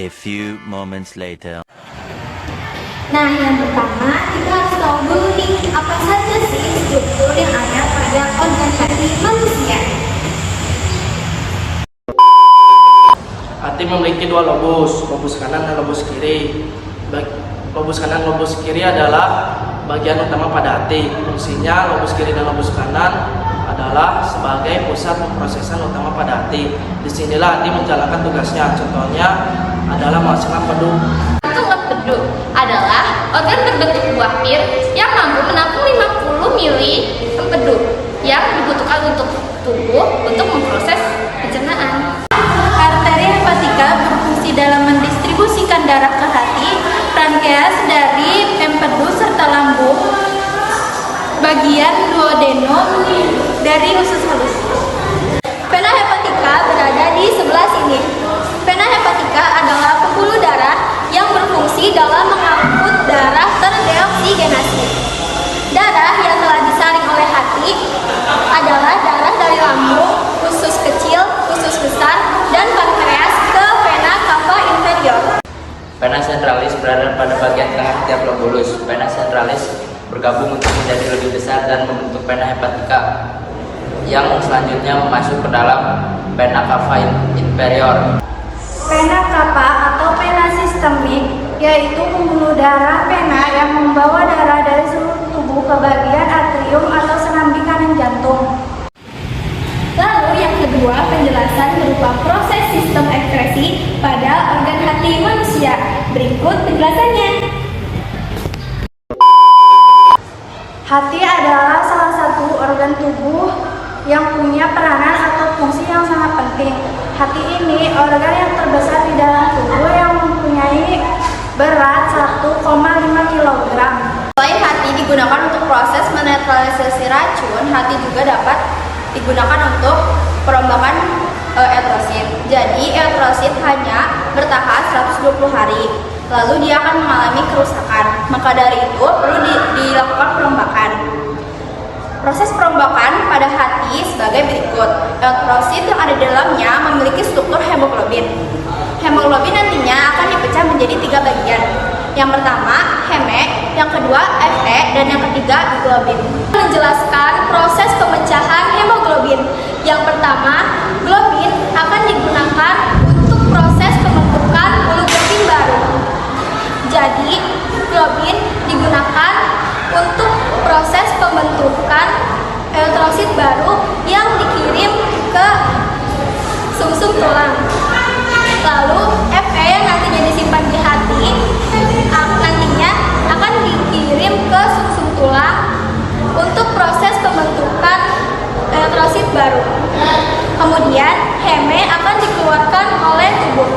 A few moments later. Nah, yang pertama kita harus tahu dulu nih apa saja sih struktur yang ada pada organ hati manusia. Hati memiliki dua lobus, lobus kanan dan lobus kiri. Lobus kanan dan lobus kiri adalah bagian utama pada hati. Fungsinya lobus kiri dan lobus kanan adalah sebagai pusat pemrosesan utama pada hati. Disinilah hati menjalankan tugasnya. Contohnya adalah menghasilkan empedu. Empedu adalah organ berbentuk buah pir yang mampu menampung 50 mili empedu yang dibutuhkan untuk tubuh untuk memproses pencernaan. Arteri hepatika berfungsi dalam mendistribusikan darah ke hati, pankreas dari empedu serta lambung, bagian duodenum dari usus halus. Vena hepatika berada di sebelah sini. Vena hepatika adalah pembuluh darah yang berfungsi dalam mengangkut darah terdeoksigenasi. Darah yang telah disaring oleh hati adalah darah dari lambung, usus kecil, usus besar, dan pankreas ke vena cava inferior. Vena centralis berada pada bagian tengah tiap lobulus. Vena centralis bergabung untuk menjadi lebih besar dan membentuk vena hepatika yang selanjutnya masuk ke dalam vena cava inferior. Vena cava atau vena sistemik yaitu pembuluh darah vena yang membawa darah dari seluruh tubuh ke bagian atrium atau serambi kanan jantung. Lalu yang kedua, penjelasan berupa proses sistem ekskresi pada organ hati manusia. Berikut penjelasannya. Hati adalah salah satu organ tubuh yang punya peranan atau fungsi yang sangat penting. Hati ini organ yang terbesar di dalam tubuh yang mempunyai berat 1,5 kg. Selain hati digunakan untuk proses menetralisasi racun, hati juga dapat digunakan untuk perombakan eritrosit. Jadi eritrosit hanya bertahan 120 hari, lalu dia akan mengalami kerusakan. Maka dari itu perlu dilakukan perombakan. Proses perombakan pada hati sebagai berikut. Eritrosit yang ada di dalamnya memiliki struktur hemoglobin. Hemoglobin nantinya akan dipecah menjadi 3 bagian. Yang pertama, heme, yang kedua, Fe, dan yang ketiga, globin. Menjelaskan proses pemecahan hemoglobin. Yang pertama, globin akan digunakan untuk proses pembentukan hemoglobin baru. Jadi, globin digunakan untuk proses pembentukan eritrosit baru yang dikirim ke sumsum tulang. Lalu Fe yang nantinya disimpan di hati nantinya akan dikirim ke sumsum tulang untuk proses pembentukan eritrosit baru. Kemudian heme akan dikeluarkan oleh tubuh.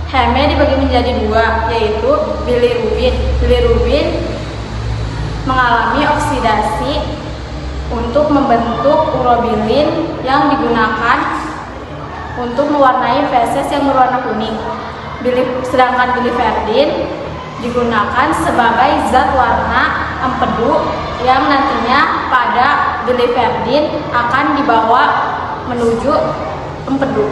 Heme dibagi menjadi 2, yaitu bilirubin. Bilirubin mengalami oksidasi untuk membentuk urobilin yang digunakan untuk mewarnai feses yang berwarna kuning. Sedangkan biliverdin digunakan sebagai zat warna empedu yang nantinya pada biliverdin akan dibawa menuju empedu.